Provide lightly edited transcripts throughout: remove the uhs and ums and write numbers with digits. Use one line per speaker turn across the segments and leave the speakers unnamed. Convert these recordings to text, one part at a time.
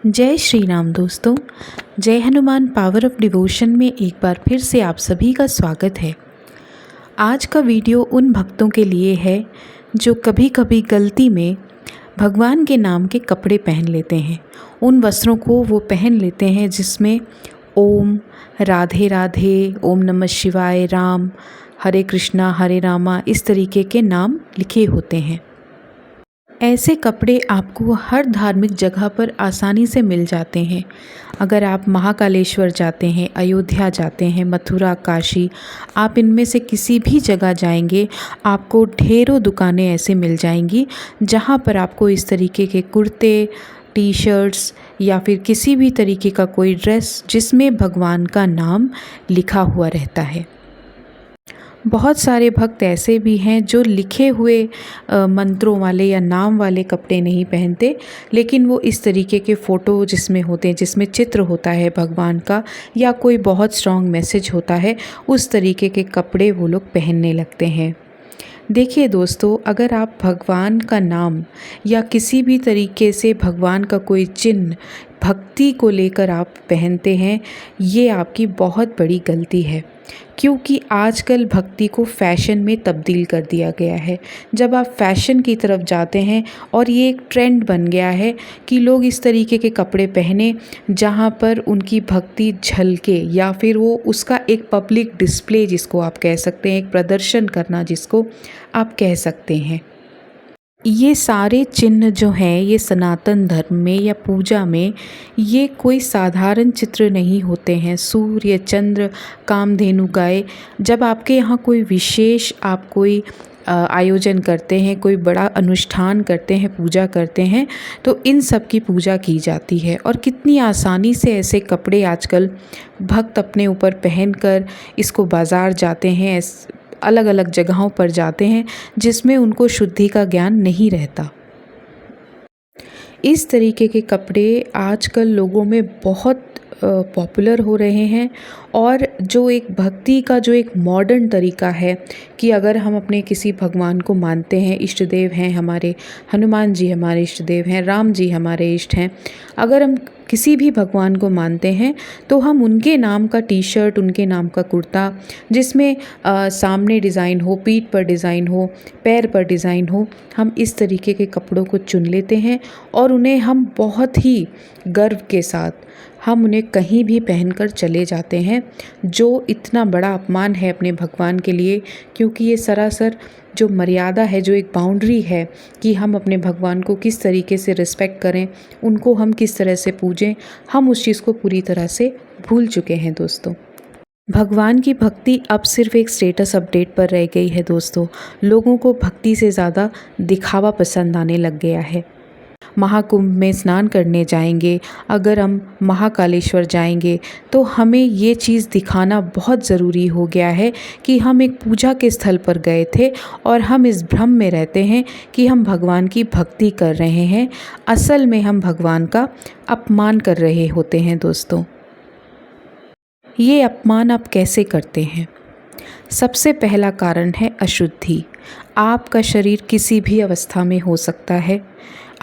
जय श्री राम दोस्तों। जय हनुमान पावर ऑफ डिवोशन में एक बार फिर से आप सभी का स्वागत है। आज का वीडियो उन भक्तों के लिए है जो कभी कभी गलती में भगवान के नाम के कपड़े पहन लेते हैं। उन वस्त्रों को वो पहन लेते हैं जिसमें ओम, राधे राधे, ओम नमः शिवाय, राम, हरे कृष्णा हरे रामा इस तरीके के नाम लिखे होते हैं। ऐसे कपड़े आपको हर धार्मिक जगह पर आसानी से मिल जाते हैं। अगर आप महाकालेश्वर जाते हैं, अयोध्या जाते हैं, मथुरा, काशी, आप इनमें से किसी भी जगह जाएंगे, आपको ढेरों दुकानें ऐसे मिल जाएंगी जहां पर आपको इस तरीके के कुर्ते, टी शर्ट्स या फिर किसी भी तरीके का कोई ड्रेस जिसमें भगवान का नाम लिखा हुआ रहता है। बहुत सारे भक्त ऐसे भी हैं जो लिखे हुए मंत्रों वाले या नाम वाले कपड़े नहीं पहनते, लेकिन वो इस तरीके के फ़ोटो जिसमें होते हैं, जिसमें चित्र होता है भगवान का या कोई बहुत स्ट्रॉन्ग मैसेज होता है, उस तरीके के कपड़े वो लोग पहनने लगते हैं। देखिए दोस्तों, अगर आप भगवान का नाम या किसी भी तरीके से भगवान का कोई चिन्ह भक्ति को लेकर आप पहनते हैं, ये आपकी बहुत बड़ी गलती है। क्योंकि आजकल भक्ति को फ़ैशन में तब्दील कर दिया गया है। जब आप फ़ैशन की तरफ जाते हैं और ये एक ट्रेंड बन गया है कि लोग इस तरीके के कपड़े पहने जहाँ पर उनकी भक्ति झलके, या फिर वो उसका एक पब्लिक डिस्प्ले जिसको आप कह सकते हैं, एक प्रदर्शन करना जिसको आप कह सकते हैं। ये सारे चिन्ह जो हैं, ये सनातन धर्म में या पूजा में ये कोई साधारण चित्र नहीं होते हैं। सूर्य, चंद्र, कामधेनु गाय, जब आपके यहाँ कोई विशेष आप कोई आयोजन करते हैं, कोई बड़ा अनुष्ठान करते हैं, पूजा करते हैं, तो इन सब की पूजा की जाती है। और कितनी आसानी से ऐसे कपड़े आजकल भक्त अपने ऊपर पहनकर इसको बाज़ार जाते हैं, अलग अलग जगहों पर जाते हैं जिसमें उनको शुद्धि का ज्ञान नहीं रहता। इस तरीके के कपड़े आजकल लोगों में बहुत पॉपुलर हो रहे हैं। और जो एक भक्ति का जो एक मॉडर्न तरीका है कि अगर हम अपने किसी भगवान को मानते हैं, इष्ट देव हैं हमारे, हनुमान जी हमारे इष्ट देव हैं, राम जी हमारे इष्ट हैं, अगर हम किसी भी भगवान को मानते हैं तो हम उनके नाम का टी शर्ट, उनके नाम का कुर्ता जिसमें सामने डिज़ाइन हो, पीठ पर डिज़ाइन हो, पैर पर डिज़ाइन हो, हम इस तरीके के कपड़ों को चुन लेते हैं और उन्हें हम बहुत ही गर्व के साथ हम उन्हें कहीं भी पहनकर चले जाते हैं, जो इतना बड़ा अपमान है अपने भगवान के लिए। क्योंकि ये सरासर जो मर्यादा है, जो एक बाउंड्री है कि हम अपने भगवान को किस तरीके से रिस्पेक्ट करें, उनको हम किस तरह से पूजें, हम उस चीज़ को पूरी तरह से भूल चुके हैं दोस्तों। भगवान की भक्ति अब सिर्फ एक स्टेटस अपडेट पर रह गई है दोस्तों। लोगों को भक्ति से ज़्यादा दिखावा पसंद आने लग गया है। महाकुंभ में स्नान करने जाएंगे, अगर हम महाकालेश्वर जाएंगे तो हमें ये चीज़ दिखाना बहुत ज़रूरी हो गया है कि हम एक पूजा के स्थल पर गए थे और हम इस भ्रम में रहते हैं कि हम भगवान की भक्ति कर रहे हैं। असल में हम भगवान का अपमान कर रहे होते हैं दोस्तों। ये अपमान आप कैसे करते हैं? सबसे पहला कारण है अशुद्धि। आपका शरीर किसी भी अवस्था में हो सकता है,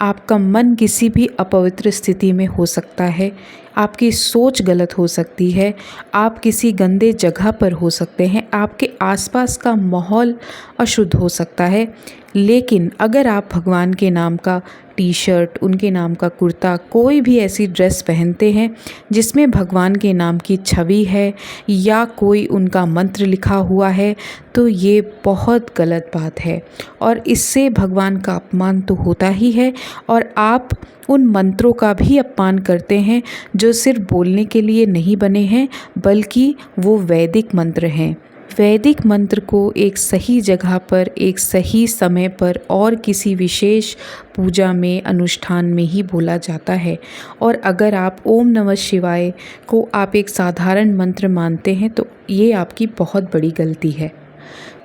आपका मन किसी भी अपवित्र स्थिति में हो सकता है, आपकी सोच गलत हो सकती है, आप किसी गंदे जगह पर हो सकते हैं, आपके आसपास का माहौल अशुद्ध हो सकता है। लेकिन अगर आप भगवान के नाम का टी शर्ट, उनके नाम का कुर्ता, कोई भी ऐसी ड्रेस पहनते हैं जिसमें भगवान के नाम की छवि है या कोई उनका मंत्र लिखा हुआ है, तो ये बहुत गलत बात है और इससे भगवान का अपमान तो होता ही है और आप उन मंत्रों का भी अपमान करते हैं जो सिर्फ बोलने के लिए नहीं बने हैं, बल्कि वो वैदिक मंत्र हैं। वैदिक मंत्र को एक सही जगह पर, एक सही समय पर और किसी विशेष पूजा में, अनुष्ठान में ही बोला जाता है। और अगर आप ओम नमः शिवाय को आप एक साधारण मंत्र मानते हैं तो ये आपकी बहुत बड़ी गलती है।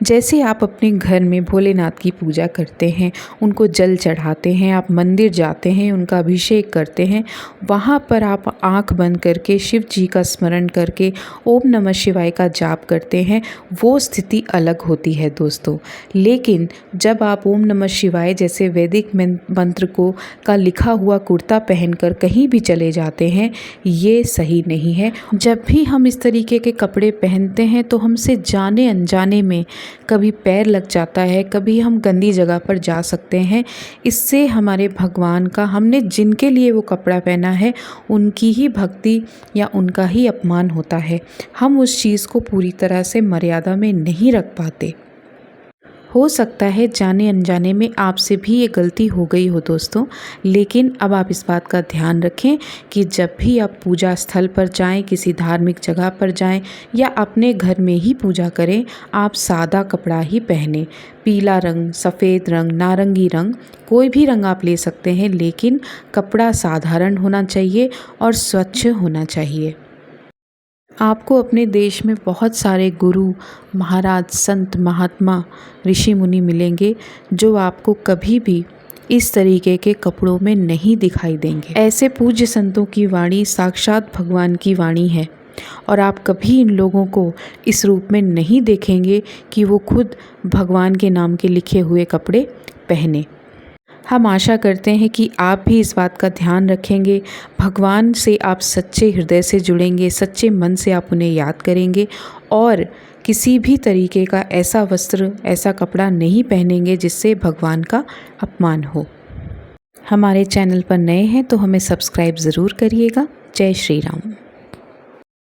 जैसे आप अपने घर में भोलेनाथ की पूजा करते हैं, उनको जल चढ़ाते हैं, आप मंदिर जाते हैं, उनका अभिषेक करते हैं, वहाँ पर आप आँख बंद करके शिव जी का स्मरण करके ओम नमः शिवाय का जाप करते हैं, वो स्थिति अलग होती है दोस्तों। लेकिन जब आप ओम नमः शिवाय जैसे वैदिक मंत्र को का लिखा हुआ कुर्ता पहनकर कहीं भी चले जाते हैं, ये सही नहीं है। जब भी हम इस तरीके के कपड़े पहनते हैं तो हमसे जाने अनजाने में कभी पैर लग जाता है, कभी हम गंदी जगह पर जा सकते हैं। इससे हमारे भगवान का, हमने जिनके लिए वो कपड़ा पहना है, उनकी ही भक्ति या उनका ही अपमान होता है। हम उस चीज़ को पूरी तरह से मर्यादा में नहीं रख पाते। हो सकता है जाने अनजाने में आपसे भी ये गलती हो गई हो दोस्तों, लेकिन अब आप इस बात का ध्यान रखें कि जब भी आप पूजा स्थल पर जाएं, किसी धार्मिक जगह पर जाएं या अपने घर में ही पूजा करें, आप सादा कपड़ा ही पहनें। पीला रंग, सफ़ेद रंग, नारंगी रंग, कोई भी रंग आप ले सकते हैं, लेकिन कपड़ा साधारण होना चाहिए और स्वच्छ होना चाहिए। आपको अपने देश में बहुत सारे गुरु, महाराज, संत, महात्मा, ऋषि मुनि मिलेंगे जो आपको कभी भी इस तरीके के कपड़ों में नहीं दिखाई देंगे। ऐसे पूज्य संतों की वाणी साक्षात भगवान की वाणी है और आप कभी इन लोगों को इस रूप में नहीं देखेंगे कि वो खुद भगवान के नाम के लिखे हुए कपड़े पहने। हम आशा करते हैं कि आप भी इस बात का ध्यान रखेंगे, भगवान से आप सच्चे हृदय से जुड़ेंगे, सच्चे मन से आप उन्हें याद करेंगे और किसी भी तरीके का ऐसा वस्त्र, ऐसा कपड़ा नहीं पहनेंगे जिससे भगवान का अपमान हो। हमारे चैनल पर नए हैं तो हमें सब्सक्राइब ज़रूर करिएगा। जय श्री राम।